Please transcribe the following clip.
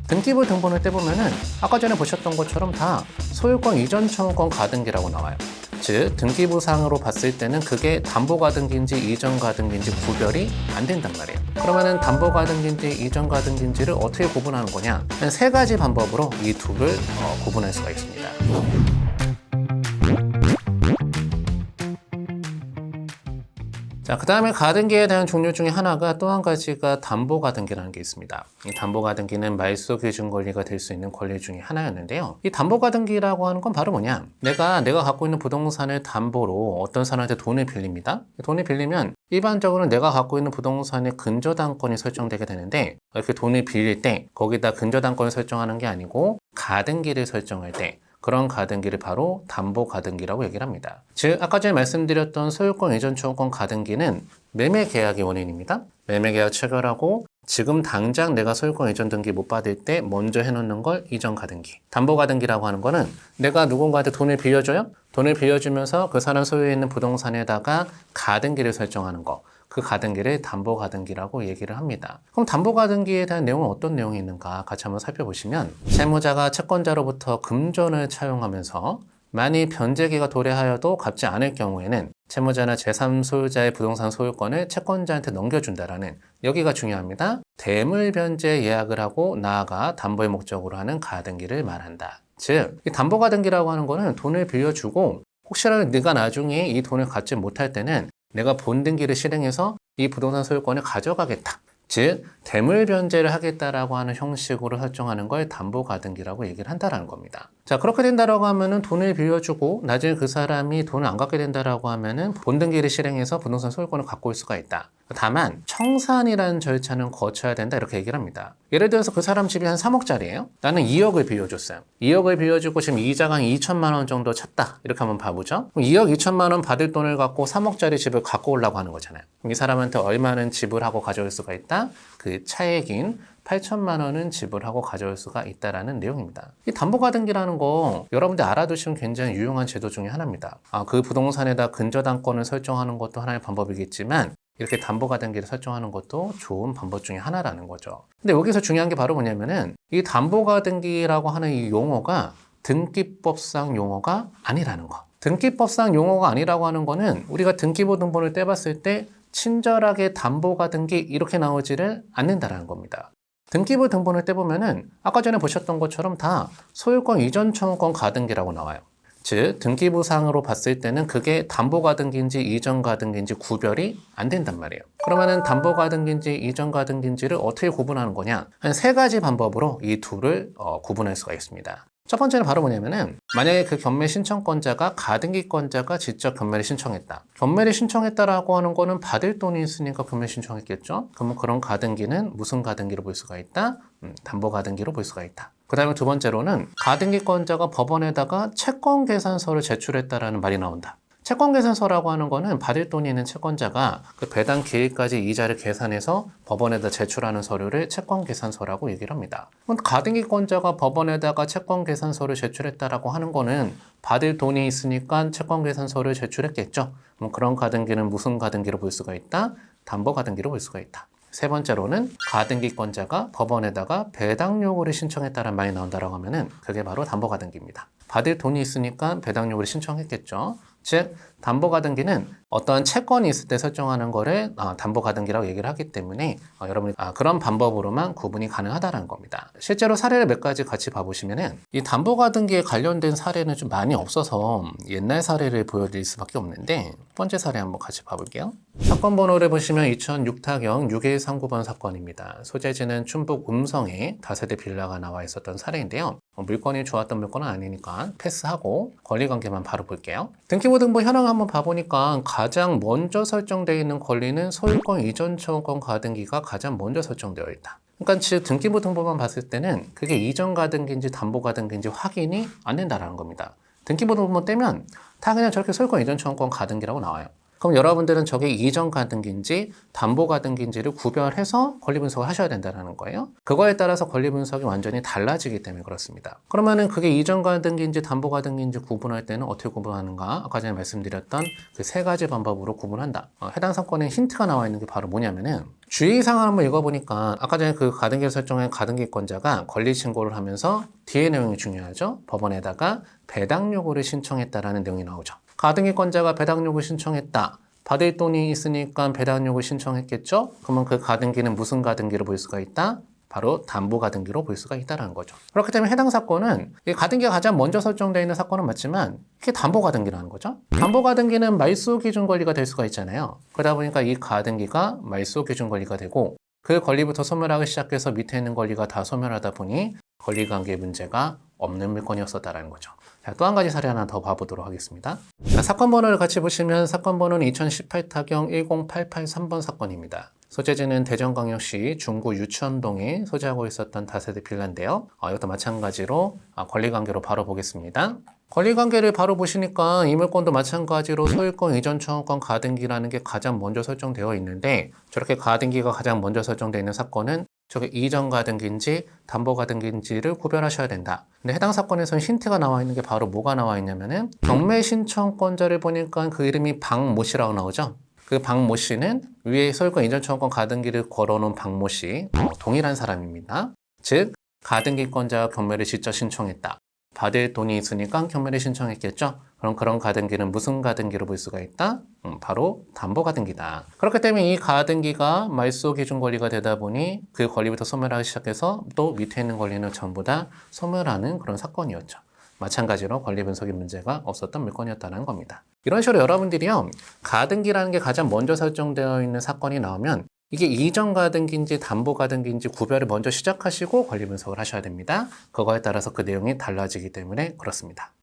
등기부 등본을 떼보면은 아까 전에 보셨던 것처럼 다 소유권 이전 청구권 가등기라고 나와요. 즉 등기부상으로 봤을 때는 그게 담보가등기인지 이전가등기인지 구별이 안 된단 말이에요. 그러면은 담보가등기인지 이전가등기인지를 어떻게 구분하는 거냐? 한 세 가지 방법으로 이 둘을 구분할 수가 있습니다. 자, 그 다음에 가등기에 대한 종류 중에 하나가 또 한 가지가 담보가등기라는 게 있습니다. 이 담보가등기는 말소 기준 권리가 될 수 있는 권리 중에 하나였는데요. 이 담보가등기라고 하는 건 바로 뭐냐? 내가 갖고 있는 부동산을 담보로 어떤 사람한테 돈을 빌립니다. 돈을 빌리면 일반적으로 내가 갖고 있는 부동산의 근저당권이 설정되게 되는데 이렇게 돈을 빌릴 때 거기다 근저당권을 설정하는 게 아니고 가등기를 설정할 때 그런 가등기를 바로 담보가등기라고 얘기를 합니다. 즉 아까 전에 말씀드렸던 소유권 이전 청구권 가등기는 매매계약의 원인입니다. 매매계약 체결하고 지금 당장 내가 소유권 이전 등기 못 받을 때 먼저 해놓는 걸 이전 가등기. 담보가등기라고 하는 거는 내가 누군가한테 돈을 빌려줘요? 돈을 빌려주면서 그 사람 소유에 있는 부동산에다가 가등기를 설정하는 거. 그 가등기를 담보가등기라고 얘기를 합니다. 그럼 담보가등기에 대한 내용은 어떤 내용이 있는가 같이 한번 살펴보시면 채무자가 채권자로부터 금전을 차용하면서 만일 변제기가 도래하여도 갚지 않을 경우에는 채무자나 제3소유자의 부동산 소유권을 채권자한테 넘겨준다라는 여기가 중요합니다. 대물변제 예약을 하고 나아가 담보의 목적으로 하는 가등기를 말한다. 즉, 이 담보가등기라고 하는 거는 돈을 빌려주고 혹시라도 네가 나중에 이 돈을 갚지 못할 때는 내가 본등기를 실행해서 이 부동산 소유권을 가져가겠다. 즉 대물변제를 하겠다라고 하는 형식으로 설정하는 걸 담보가등기라고 얘기를 한다라는 겁니다. 자, 그렇게 된다라고 하면은 돈을 빌려주고 나중에 그 사람이 돈을 안 갚게 된다라고 하면은 본등기를 실행해서 부동산 소유권을 갖고 올 수가 있다. 다만 청산이라는 절차는 거쳐야 된다 이렇게 얘기를 합니다. 예를 들어서 그 사람 집이 한 3억짜리예요. 나는 2억을 빌려줬어요. 2억을 빌려주고 지금 이자가 한 2천만 원 정도 찼다. 이렇게 한번 봐보죠. 그럼 2억 2천만 원 받을 돈을 갖고 3억짜리 집을 갖고 오려고 하는 거잖아요. 그럼 이 사람한테 얼마는 지불하고 가져올 수가 있다? 그 차액인 8천만 원은 지불하고 가져올 수가 있다라는 내용입니다. 이 담보가등기라는 거 여러분들 알아두시면 굉장히 유용한 제도 중에 하나입니다. 그 부동산에다 근저당권을 설정하는 것도 하나의 방법이겠지만 이렇게 담보가등기를 설정하는 것도 좋은 방법 중에 하나라는 거죠. 근데 여기서 중요한 게 바로 뭐냐면은 이 담보가등기라고 하는 이 용어가 등기법상 용어가 아니라는 거. 등기법상 용어가 아니라고 하는 거는 우리가 등기부 등본을 떼봤을 때 친절하게 담보가등기 이렇게 나오지를 않는다라는 겁니다. 등기부 등본을 떼보면은 아까 전에 보셨던 것처럼 다 소유권 이전 청구권 가등기라고 나와요. 즉 등기부상으로 봤을 때는 그게 담보가등기인지 이전가등기인지 구별이 안 된단 말이에요. 그러면은 담보가등기인지 이전가등기인지를 어떻게 구분하는 거냐? 한 세 가지 방법으로 이 둘을 구분할 수가 있습니다. 첫 번째는 바로 뭐냐면은 만약에 그 경매 신청권자가 가등기권자가 직접 경매를 신청했다. 경매를 신청했다라고 하는 거는 받을 돈이 있으니까 경매 신청했겠죠? 그러면 그런 가등기는 무슨 가등기로 볼 수가 있다? 담보가등기로 볼 수가 있다. 그 다음에 두 번째로는 가등기권자가 법원에다가 채권계산서를 제출했다라는 말이 나온다. 채권계산서라고 하는 거는 받을 돈이 있는 채권자가 그 배당 기일까지 이자를 계산해서 법원에다 제출하는 서류를 채권계산서라고 얘기를 합니다. 가등기권자가 법원에다가 채권계산서를 제출했다라고 하는 거는 받을 돈이 있으니까 채권계산서를 제출했겠죠. 그런 가등기는 무슨 가등기로 볼 수가 있다? 담보가등기로 볼 수가 있다. 세 번째로는 가등기권자가 법원에다가 배당 요구를 신청했다는 말이 나온다라고 하면은 그게 바로 담보가등기입니다. 받을 돈이 있으니까 배당 요구를 신청했겠죠. 즉 담보가등기는 어떠한 채권이 있을 때 설정하는 거를 담보가등기라고 얘기를 하기 때문에 여러분이 그런 방법으로만 구분이 가능하다는 겁니다. 실제로 사례를 몇 가지 같이 봐보시면은 이 담보가등기에 관련된 사례는 좀 많이 없어서 옛날 사례를 보여드릴 수밖에 없는데 첫 번째 사례 한번 같이 봐볼게요. 사건 번호를 보시면 2006타경 6139번 사건입니다. 소재지는 충북 음성에 다세대 빌라가 나와 있었던 사례인데요. 물건이 좋았던 물건은 아니니까 패스하고 권리관계만 바로 볼게요. 등기부 등본 현황 한번 봐보니까 가장 먼저 설정되어 있는 권리는 소유권 이전 청구권 가등기가 가장 먼저 설정되어 있다. 그러니까 즉 등기부 등본만 봤을 때는 그게 이전 가등기인지 담보 가등기인지 확인이 안 된다는 겁니다. 등기부 등본 떼면 다 그냥 저렇게 소유권 이전 청구권 가등기라고 나와요. 그럼 여러분들은 저게 이전 가등기인지 담보 가등기인지를 구별해서 권리 분석을 하셔야 된다는 거예요. 그거에 따라서 권리 분석이 완전히 달라지기 때문에 그렇습니다. 그러면은 그게 이전 가등기인지 담보 가등기인지 구분할 때는 어떻게 구분하는가? 아까 전에 말씀드렸던 그 세 가지 방법으로 구분한다. 해당 사건에 힌트가 나와 있는 게 바로 뭐냐면은 주의사항을 한번 읽어보니까 아까 전에 그 가등기를 설정한 가등기권자가 권리 신고를 하면서 뒤에 내용이 중요하죠. 법원에다가 배당 요구를 신청했다라는 내용이 나오죠. 가등기권자가 배당 요구 신청했다. 받을 돈이 있으니까 배당 요구 신청했겠죠? 그러면 그 가등기는 무슨 가등기로 볼 수가 있다? 바로 담보 가등기로 볼 수가 있다는 거죠. 그렇기 때문에 해당 사건은 이 가등기가 가장 먼저 설정되어 있는 사건은 맞지만 이게 담보 가등기라는 거죠. 담보 가등기는 말소 기준 권리가 될 수가 있잖아요. 그러다 보니까 이 가등기가 말소 기준 권리가 되고 그 권리부터 소멸하기 시작해서 밑에 있는 권리가 다 소멸하다 보니 권리관계 문제가 없는 물건이었었다는 거죠. 자, 또 한 가지 사례 하나 더 봐보도록 하겠습니다. 자, 사건 번호를 같이 보시면 사건 번호는 2018 타경 10883번 사건입니다. 소재지는 대전광역시 중구 유치원동에 소재하고 있었던 다세대 빌라인데요. 이것도 마찬가지로 권리관계로 바로 보겠습니다. 권리관계를 바로 보시니까 이 물건도 마찬가지로 소유권 이전 청구권 가등기라는 게 가장 먼저 설정되어 있는데 저렇게 가등기가 가장 먼저 설정되어 있는 사건은 저게 이전 가등기인지 담보 가등기인지를 구별하셔야 된다. 근데 해당 사건에서는 힌트가 나와 있는 게 바로 뭐가 나와 있냐면은 경매 신청권자를 보니까 그 이름이 박모 씨라고 나오죠. 그 박모 씨는 위에 소유권 이전 청구권 가등기를 걸어놓은 박모 씨 동일한 사람입니다. 즉 가등기권자가 경매를 직접 신청했다. 받을 돈이 있으니까 경매를 신청했겠죠. 그럼 그런 가등기는 무슨 가등기로 볼 수가 있다? 바로 담보 가등기다. 그렇기 때문에 이 가등기가 말소 기준 권리가 되다 보니 그 권리부터 소멸하기 시작해서 또 밑에 있는 권리는 전부 다 소멸하는 그런 사건이었죠. 마찬가지로 권리 분석의 문제가 없었던 물건이었다는 겁니다. 이런 식으로 여러분들이요, 가등기라는 게 가장 먼저 설정되어 있는 사건이 나오면 이게 이전 가등기인지 담보 가등기인지 구별을 먼저 시작하시고 권리 분석을 하셔야 됩니다. 그거에 따라서 그 내용이 달라지기 때문에 그렇습니다.